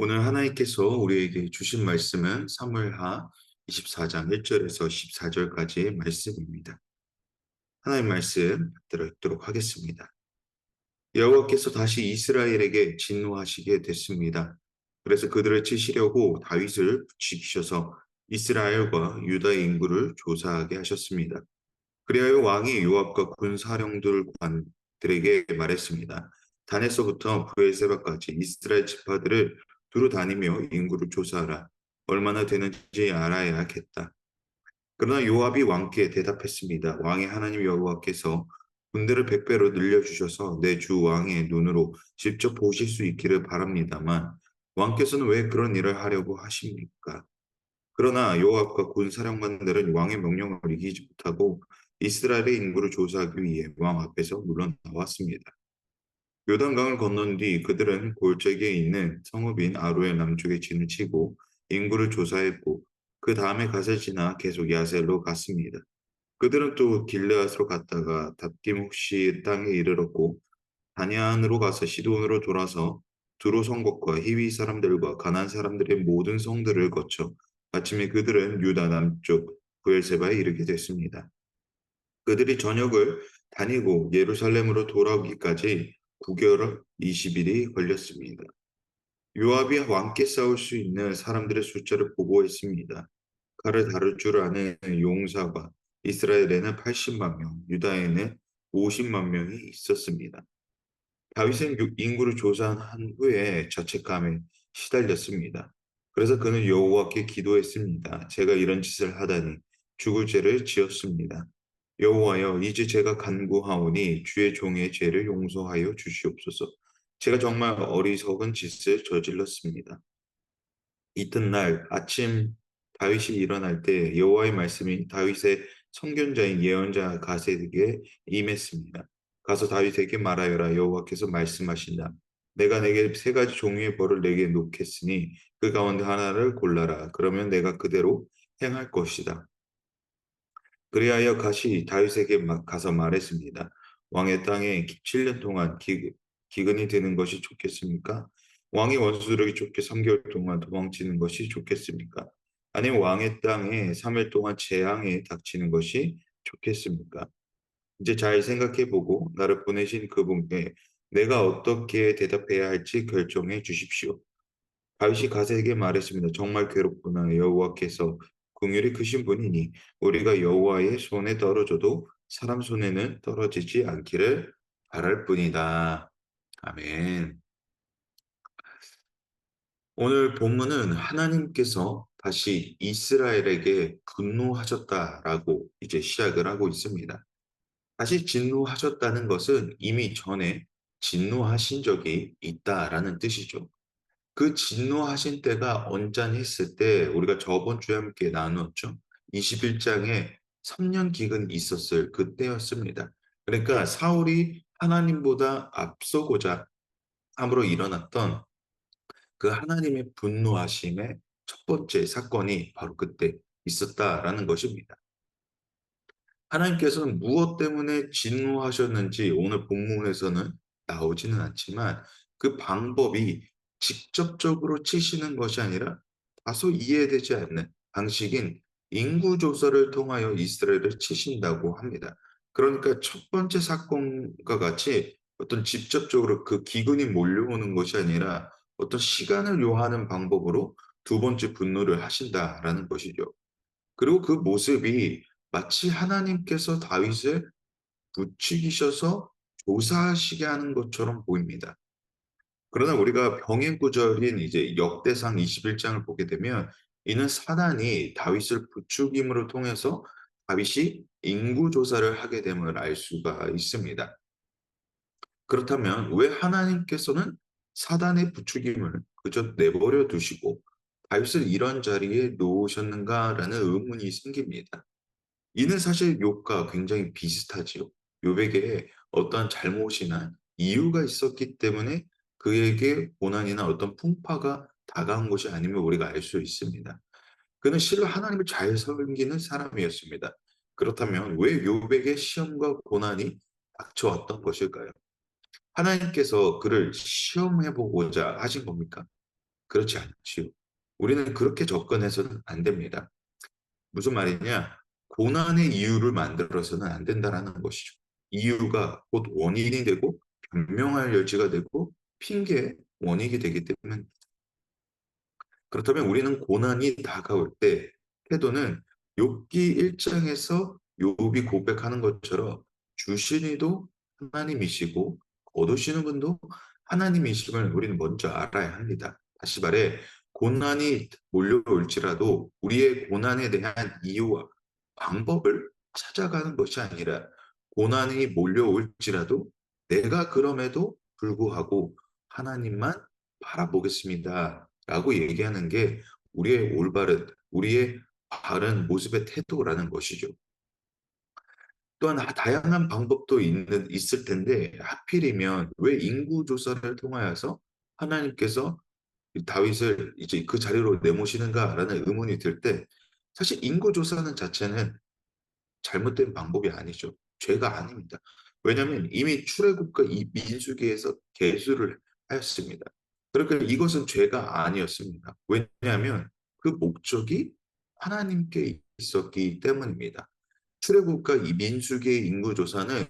오늘 하나님께서 우리에게 주신 말씀은 사무엘하 24장 1절에서 14절까지의 말씀입니다. 하나님 말씀 들어보도록 하겠습니다. 여호와께서 다시 이스라엘에게 진노하시게 됐습니다. 그래서 그들을 치시려고 다윗을 붙이셔서 이스라엘과 유다의 인구를 조사하게 하셨습니다. 그리하여 왕이 요압과 군사령들관들에게 말했습니다. 단에서부터 브엘세바까지 이스라엘 지파들을 두루 다니며 인구를 조사하라. 얼마나 되는지 알아야겠다. 그러나 요압이 왕께 대답했습니다. 왕의 하나님 여호와께서 군대를 100배로 늘려주셔서 내 주 왕의 눈으로 직접 보실 수 있기를 바랍니다만 왕께서는 왜 그런 일을 하려고 하십니까? 그러나 요압과 군사령관들은 왕의 명령을 이기지 못하고 이스라엘의 인구를 조사하기 위해 왕 앞에서 물러나왔습니다. 요단강을 건넌 뒤 그들은 골짜기에 있는 성읍인 아로엘 남쪽에 진을 치고 인구를 조사했고 그 다음에 갓을 지나 계속 야셀로 갔습니다. 그들은 또 길르앗으로 갔다가 답기묵시 땅에 이르렀고 다니안으로 가서 시돈으로 돌아서 두로 성곽과 히위 사람들과 가나안 사람들의 모든 성들을 거쳐 아침에 그들은 유다 남쪽 브엘세바에 이르게 됐습니다. 그들이 저녁을 다니고 예루살렘으로 돌아오기까지 9개월 20일이 걸렸습니다. 요압이 왕께 싸울 수 있는 사람들의 숫자를 보고했습니다. 칼을 다룰 줄 아는 용사가 이스라엘에는 80만 명, 유다에는 50만 명이 있었습니다. 다윗은 인구를 조사한 후에 자책감에 시달렸습니다. 그래서 그는 여호와께 기도했습니다. 제가 이런 짓을 하다니 죽을 죄를 지었습니다. 여호와여, 이제 제가 간구하오니 주의 종의 죄를 용서하여 주시옵소서. 제가 정말 어리석은 짓을 저질렀습니다. 이튿날 아침 다윗이 일어날 때 여호와의 말씀이 다윗의 선견자인 예언자 가세에게 임했습니다. 가서 다윗에게 말하여라. 여호와께서 말씀하신다. 내가 내게 세 가지 종류의 벌을 내게 놓겠으니 그 가운데 하나를 골라라. 그러면 내가 그대로 행할 것이다. 그리하여 가시 다윗에게 가서 말했습니다. 왕의 땅에 7년 동안 기근이 되는 것이 좋겠습니까? 왕의 원수들에게 쫓겨 3개월 동안 도망치는 것이 좋겠습니까? 아니면 왕의 땅에 3일 동안 재앙에 닥치는 것이 좋겠습니까? 이제 잘 생각해 보고 나를 보내신 그분께 내가 어떻게 대답해야 할지 결정해 주십시오. 다윗이 가세에게 말했습니다. 정말 괴롭구나. 여호와께서 긍휼이 크신 분이니 우리가 여호와의 손에 떨어져도 사람 손에는 떨어지지 않기를 바랄 뿐이다. 아멘. 오늘 본문은 하나님께서 다시 이스라엘에게 분노하셨다라고 이제 시작을 하고 있습니다. 다시 진노하셨다는 것은 이미 전에 진노하신 적이 있다라는 뜻이죠. 그 진노하신 때가 언짢했을 때 우리가 저번 주에 함께 나누었죠. 21장에 3년 기근이 있었을 그때였습니다. 그러니까 사울이 하나님보다 앞서고자 함으로 일어났던 그 하나님의 분노하심의 첫 번째 사건이 바로 그때 있었다라는 것입니다. 하나님께서는 무엇 때문에 진노하셨는지 오늘 본문에서는 나오지는 않지만 그 방법이 직접적으로 치시는 것이 아니라 다소 이해되지 않는 방식인 인구조사를 통하여 이스라엘을 치신다고 합니다. 그러니까 첫 번째 사건과 같이 어떤 직접적으로 그 기근이 몰려오는 것이 아니라 어떤 시간을 요하는 방법으로 두 번째 분노를 하신다라는 것이죠. 그리고 그 모습이 마치 하나님께서 다윗을 부추기셔서 조사하시게 하는 것처럼 보입니다. 그러나 우리가 병행 구절인 이제 역대상 21장을 보게 되면 이는 사단이 다윗을 부추김으로 통해서 다윗이 인구 조사를 하게 됨을 알 수가 있습니다. 그렇다면 왜 하나님께서는 사단의 부추김을 그저 내버려 두시고 다윗을 이런 자리에 놓으셨는가라는 의문이 생깁니다. 이는 사실 욥과 굉장히 비슷하지요. 욥에게 어떠한 잘못이나 이유가 있었기 때문에 그에게 고난이나 어떤 풍파가 다가온 것이 아니면 우리가 알 수 있습니다. 그는 실로 하나님을 잘 섬기는 사람이었습니다. 그렇다면 왜 욥에게 시험과 고난이 닥쳐왔던 것일까요? 하나님께서 그를 시험해 보고자 하신 겁니까? 그렇지 않지요. 우리는 그렇게 접근해서는 안 됩니다. 무슨 말이냐? 고난의 이유를 만들어서는 안 된다라는 것이죠. 이유가 곧 원인이 되고 변명할 여지가 되고 핑계의 원인이 되기 때문에 그렇다면 우리는 고난이 다가올 때 태도는 욥기 1장에서 욥이 고백하는 것처럼 주신이도 하나님이시고 거두시는 분도 하나님이심을 우리는 먼저 알아야 합니다. 다시 말해 고난이 몰려올지라도 우리의 고난에 대한 이유와 방법을 찾아가는 것이 아니라 고난이 몰려올지라도 내가 그럼에도 불구하고 하나님만 바라보겠습니다. 라고 얘기하는 게 우리의 올바른, 우리의 바른 모습의 태도라는 것이죠. 또한 다양한 방법도 있을 텐데 하필이면 왜 인구조사를 통하여서 하나님께서 다윗을 이제 그 자리로 내모시는가라는 의문이 들 때 사실 인구조사는 자체는 잘못된 방법이 아니죠. 죄가 아닙니다. 왜냐하면 이미 출애굽과 이 민수기에서 계수를 하였습니다. 그러니까 이것은 죄가 아니었습니다. 왜냐하면 그 목적이 하나님께 있었기 때문입니다. 출애굽과 이 민수기의 인구조사는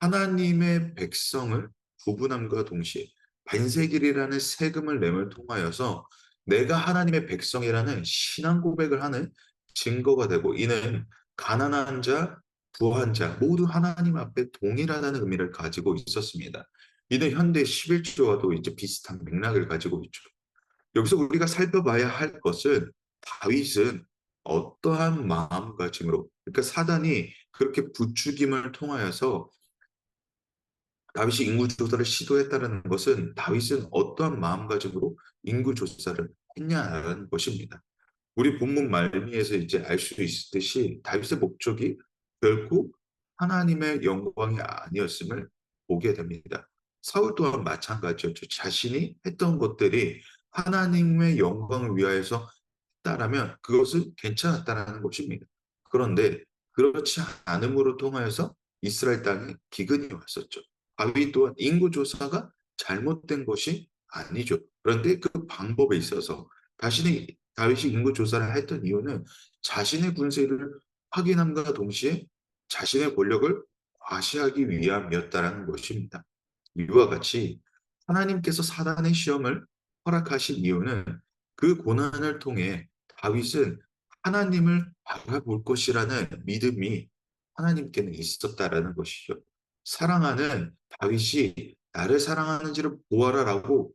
하나님의 백성을 구분함과 동시에 반세길이라는 세금을 내물 통하여서 내가 하나님의 백성이라는 신앙 고백을 하는 증거가 되고 이는 가난한 자, 부한 자 모두 하나님 앞에 동일하다는 의미를 가지고 있었습니다. 이는 현대 11조와도 이제 비슷한 맥락을 가지고 있죠. 여기서 우리가 살펴봐야 할 것은 다윗은 어떠한 마음가짐으로 그러니까 사단이 그렇게 부추김을 통하여서 다윗이 인구조사를 시도했다는 것은 다윗은 어떠한 마음가짐으로 인구조사를 했냐라는 것입니다. 우리 본문 말미에서 이제 알 수 있듯이 다윗의 목적이 결코 하나님의 영광이 아니었음을 보게 됩니다. 사울 또한 마찬가지였죠. 자신이 했던 것들이 하나님의 영광을 위하여서 했다라면 그것은 괜찮았다라는 것입니다. 그런데 그렇지 않음으로 통하여서 이스라엘 땅에 기근이 왔었죠. 다윗 또한 인구조사가 잘못된 것이 아니죠. 그런데 그 방법에 있어서 다윗이 인구조사를 했던 이유는 자신의 군세를 확인함과 동시에 자신의 권력을 과시하기 위함이었다라는 것입니다. 이와 같이 하나님께서 사단의 시험을 허락하신 이유는 그 고난을 통해 다윗은 하나님을 바라볼 것이라는 믿음이 하나님께는 있었다라는 것이죠. 사랑하는 다윗이 나를 사랑하는지를 보아라라고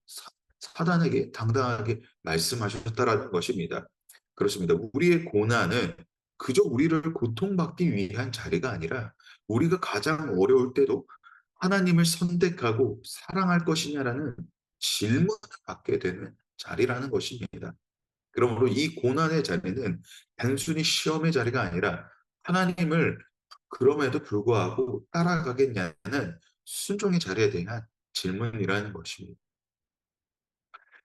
사단에게 당당하게 말씀하셨다라는 것입니다. 그렇습니다. 우리의 고난은 그저 우리를 고통받기 위한 자리가 아니라 우리가 가장 어려울 때도 하나님을 선택하고 사랑할 것이냐라는 질문을 받게 되는 자리라는 것입니다. 그러므로 이 고난의 자리는 단순히 시험의 자리가 아니라 하나님을 그럼에도 불구하고 따라가겠냐는 순종의 자리에 대한 질문이라는 것입니다.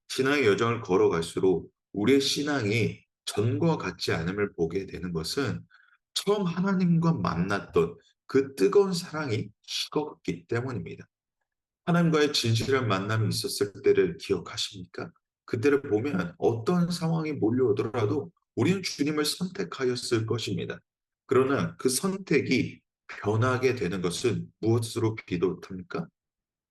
신앙의 여정을 걸어갈수록 우리의 신앙이 전과 같지 않음을 보게 되는 것은 처음 하나님과 만났던 그 뜨거운 사랑이 식었기 때문입니다. 하나님과의 진실한 만남이 있었을 때를 기억하십니까? 그때를 보면 어떤 상황이 몰려오더라도 우리는 주님을 선택하였을 것입니다. 그러나 그 선택이 변하게 되는 것은 무엇으로 비롯합니까?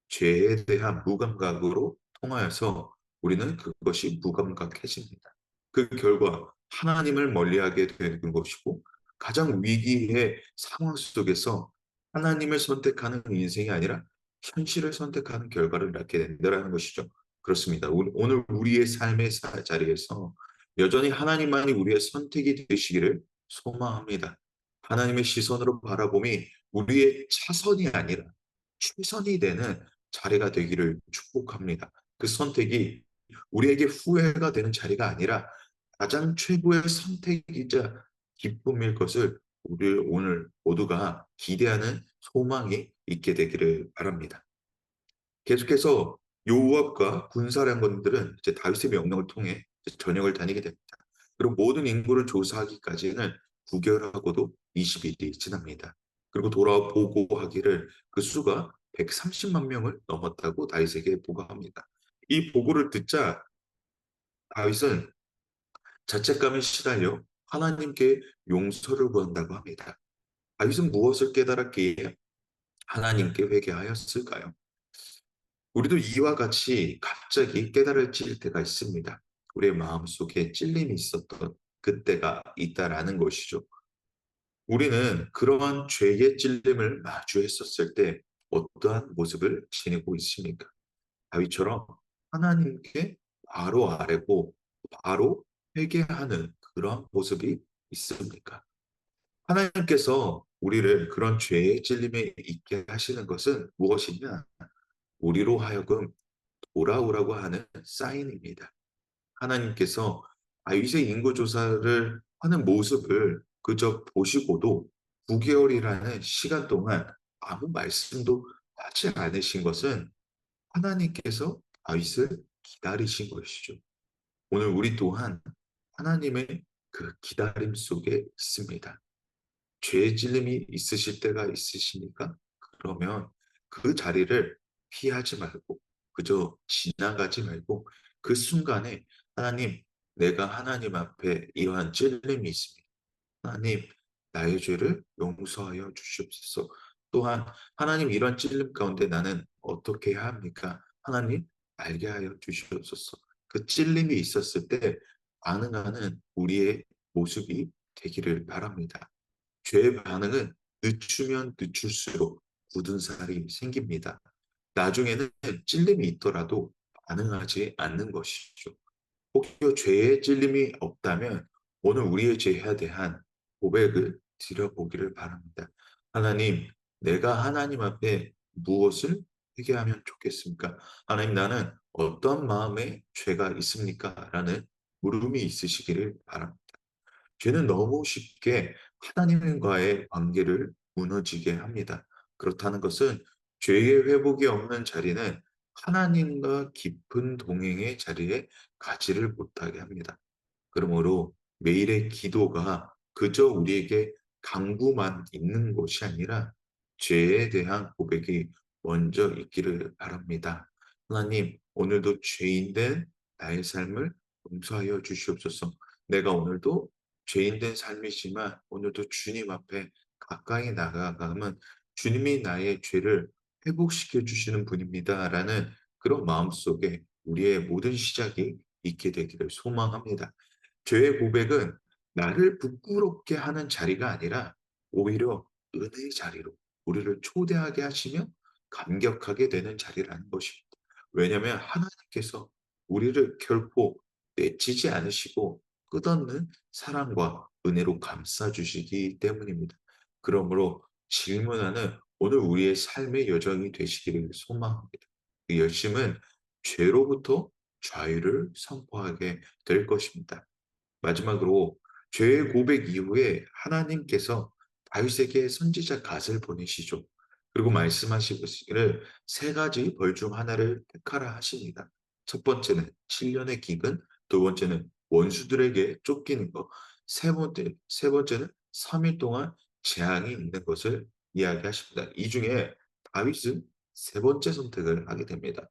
죄에 대한 무감각으로 통하여서 우리는 그것이 무감각해집니다. 그 결과 하나님을 멀리하게 되는 것이고 가장 위기의 상황 속에서 하나님을 선택하는 인생이 아니라 현실을 선택하는 결과를 낳게 된다는 것이죠. 그렇습니다. 오늘 우리의 삶의 자리에서 여전히 하나님만이 우리의 선택이 되시기를 소망합니다. 하나님의 시선으로 바라봄이 우리의 차선이 아니라 최선이 되는 자리가 되기를 축복합니다. 그 선택이 우리에게 후회가 되는 자리가 아니라 가장 최고의 선택이자 기쁨일 것을 우리 오늘 모두가 기대하는 소망이 있게 되기를 바랍니다. 계속해서 요압과 군사령관들은 이제 다윗의 명령을 통해 전역을 다니게 됩니다. 그리고 모든 인구를 조사하기까지는 9개월하고도 20일이 지납니다. 그리고 돌아와 보고하기를 그 수가 130만 명을 넘었다고 다윗에게 보고합니다. 이 보고를 듣자 다윗은 자책감에 시달려 하나님께 용서를 구한다고 합니다. 다윗은 무엇을 깨달았기에 하나님께 회개하였을까요? 우리도 이와 같이 갑자기 깨달을 때가 있습니다. 우리의 마음속에 찔림이 있었던 그때가 있다라는 것이죠. 우리는 그러한 죄의 찔림을 마주했었을 때 어떠한 모습을 지니고 있습니까? 다윗처럼 하나님께 바로 아뢰고 바로 회개하는 그런 모습이 있습니까? 하나님께서 우리를 그런 죄의 찔림에 있게 하시는 것은 무엇이냐? 우리로 하여금 돌아오라고 하는 사인입니다. 하나님께서 다윗의 인구조사를 하는 모습을 그저 보시고도 9개월이라는 시간 동안 아무 말씀도 하지 않으신 것은 하나님께서 다윗을 기다리신 것이죠. 오늘 우리 또한 하나님의 그 기다림 속에 있습니다. 죄의 찔림이 있으실 때가 있으시니까 그러면 그 자리를 피하지 말고 그저 지나가지 말고 그 순간에 하나님, 내가 하나님 앞에 이러한 찔림이 있습니다. 하나님, 나의 죄를 용서하여 주시옵소서. 또한 하나님 이런 찔림 가운데 나는 어떻게 해야 합니까? 하나님 알게 하여 주시옵소서. 그 찔림이 있었을 때 반응하는 우리의 모습이 되기를 바랍니다. 죄의 반응은 늦추면 늦출수록 굳은 살이 생깁니다. 나중에는 찔림이 있더라도 반응하지 않는 것이죠. 혹여 죄의 찔림이 없다면 오늘 우리의 죄에 대한 고백을 드려보기를 바랍니다. 하나님, 내가 하나님 앞에 무엇을 회개하면 좋겠습니까? 하나님, 나는 어떤 마음의 죄가 있습니까? 라는 물음이 있으시기를 바랍니다. 죄는 너무 쉽게 하나님과의 관계를 무너지게 합니다. 그렇다는 것은 죄의 회복이 없는 자리는 하나님과 깊은 동행의 자리에 가지를 못하게 합니다. 그러므로 매일의 기도가 그저 우리에게 강구만 있는 것이 아니라 죄에 대한 고백이 먼저 있기를 바랍니다. 하나님, 오늘도 죄인된 나의 삶을 용서하여 주시옵소서. 내가 오늘도 죄인된 삶이지만 오늘도 주님 앞에 가까이 나가가면 주님이 나의 죄를 회복시켜 주시는 분입니다라는 그런 마음속에 우리의 모든 시작이 있게 되기를 소망합니다. 죄의 고백은 나를 부끄럽게 하는 자리가 아니라 오히려 은혜의 자리로 우리를 초대하게 하시며 감격하게 되는 자리라는 것입니다. 왜냐하면 하나님께서 우리를 결코 내치지 않으시고 끝없는 사랑과 은혜로 감싸주시기 때문입니다. 그러므로 질문하는 오늘 우리의 삶의 여정이 되시기를 소망합니다. 그 열심은 죄로부터 자유를 선포하게 될 것입니다. 마지막으로 죄의 고백 이후에 하나님께서 다윗에게 선지자 갓을 보내시죠. 그리고 말씀하시기를 세 가지 벌 중 하나를 택하라 하십니다. 첫 번째는 7년의 기근, 두 번째는 원수들에게 쫓기는 것, 세 번째는 3일 동안 재앙이 있는 것을 이야기하십니다. 이 중에 다윗은 세 번째 선택을 하게 됩니다.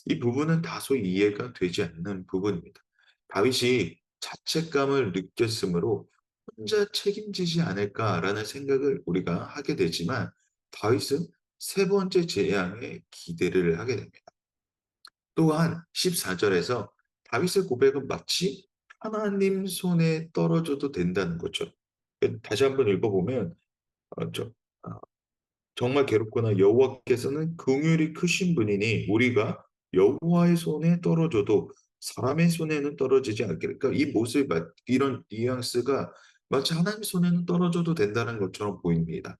이 부분은 다소 이해가 되지 않는 부분입니다. 다윗이 자책감을 느꼈으므로 혼자 책임지지 않을까라는 생각을 우리가 하게 되지만 다윗은 세 번째 재앙에 기대를 하게 됩니다. 또한 14절에서 다윗의 고백은 마치 하나님 손에 떨어져도 된다는 거죠. 다시 한번 읽어보면 어, 저, 어, 정말 괴롭구나. 여호와께서는 긍휼이 크신 분이니 우리가 여호와의 손에 떨어져도 사람의 손에는 떨어지지 않기를. 그러니까 이 모습, 이런 뉘앙스가 마치 하나님 손에는 떨어져도 된다는 것처럼 보입니다.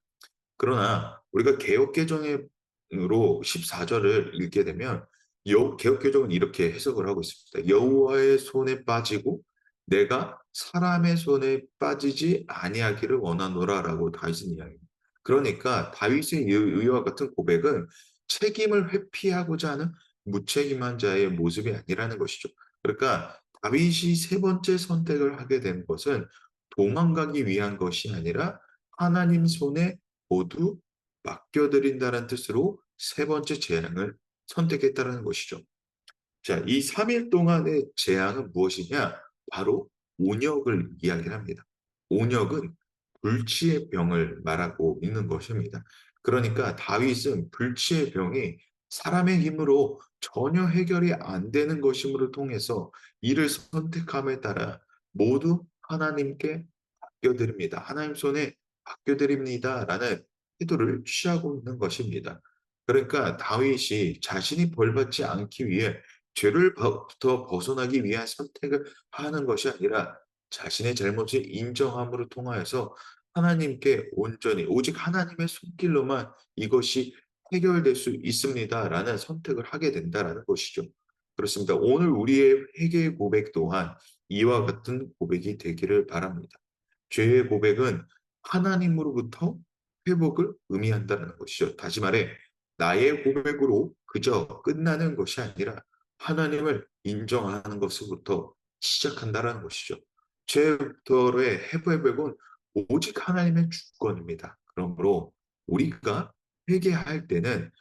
그러나 우리가 개혁개정으로 14절을 읽게 되면 개혁개정은 이렇게 해석을 하고 있습니다. 여호와의 손에 빠지고 내가 사람의 손에 빠지지 아니하기를 원하노라라고 다윗은 이야기합니다. 그러니까 다윗의 이와 같은 고백은 책임을 회피하고자 하는 무책임한 자의 모습이 아니라는 것이죠. 그러니까 다윗이 세 번째 선택을 하게 된 것은 도망가기 위한 것이 아니라 하나님 손에 모두 맡겨드린다는 뜻으로 세 번째 재앙을 선택했다는 것이죠. 자, 이 3일 동안의 재앙은 무엇이냐? 바로 온역을 이야기를 합니다. 온역은 불치의 병을 말하고 있는 것입니다. 그러니까 다윗은 불치의 병이 사람의 힘으로 전혀 해결이 안 되는 것임으로 통해서 이를 선택함에 따라 모두 하나님께 맡겨드립니다. 하나님 손에 맡겨드립니다라는 태도를 취하고 있는 것입니다. 그러니까 다윗이 자신이 벌받지 않기 위해 죄를부터 벗어나기 위한 선택을 하는 것이 아니라 자신의 잘못을 인정함으로 통하여서 하나님께 온전히 오직 하나님의 손길로만 이것이 해결될 수 있습니다라는 선택을 하게 된다라는 것이죠. 그렇습니다. 오늘 우리의 회개 고백 또한 이와 같은 고백이 되기를 바랍니다. 죄의 고백은 하나님으로부터 회복을 의미한다는 것이죠. 다시 말해, 나의 고백으로 그저 끝나는 것이 아니라 하나님을 인정하는 것부터 시작한다는 것이죠. 죄부터의 회복은 오직 하나님의 주권입니다. 그러므로 우리가 회개할 때는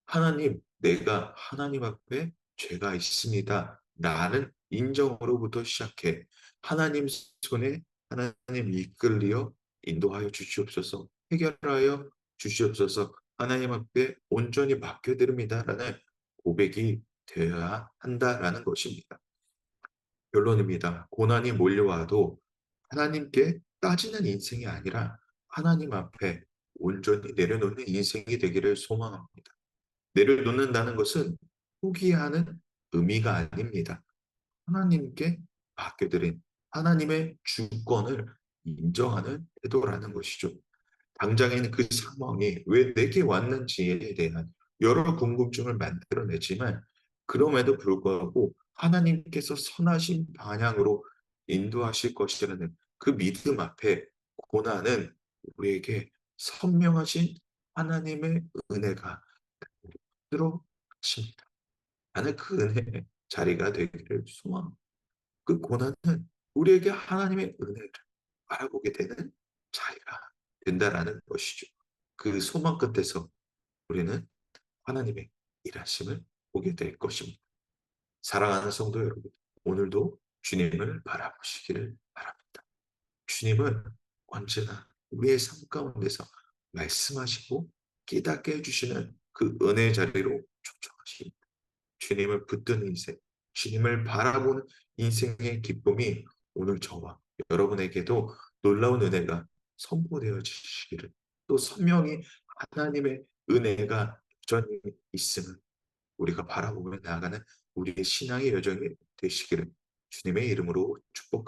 하나님, 내가 하나님 앞에 죄가 있습니다. 라는 인정으로부터 시작해 하나님 손에 하나님 이끌리어 인도하여 주시옵소서, 해결하여 주시옵소서, 하나님 앞에 온전히 맡겨드립니다라는 고백이 되어야 한다라는 것입니다. 결론입니다. 고난이 몰려와도 하나님께 따지는 인생이 아니라 하나님 앞에 온전히 내려놓는 인생이 되기를 소망합니다. 내려놓는다는 것은 포기하는 의미가 아닙니다. 하나님께 맡겨드린 하나님의 주권을 인정하는 태도라는 것이죠. 당장에는 그 상황이 왜 내게 왔는지에 대한 여러 궁금증을 만들어내지만 그럼에도 불구하고 하나님께서 선하신 방향으로 인도하실 것이라는 그 믿음 앞에 고난은 우리에게 선명하신 하나님의 은혜가 들어십니다. 나는 그 은혜의 자리가 되기를 소망합니다. 그 고난은 우리에게 하나님의 은혜를 바라보게 되는 자리가 된다라는 것이죠. 그 소망 끝에서 우리는 하나님의 일하심을 보게 될 것입니다. 사랑하는 성도 여러분, 오늘도 주님을 바라보시기를 바랍니다. 주님은 언제나 우리의 삶 가운데서 말씀하시고 깨닫게 해주시는 그 은혜의 자리로 초청하십니다. 주님을 붙드는 인생, 주님을 바라보는 인생의 기쁨이 오늘 저와 여러분에게도 놀라운 은혜가 선포되어지시기를, 또 선명히 하나님의 은혜가 여전히 있음을 우리가 바라보며 나아가는 우리의 신앙의 여정이 되시기를 주님의 이름으로 축복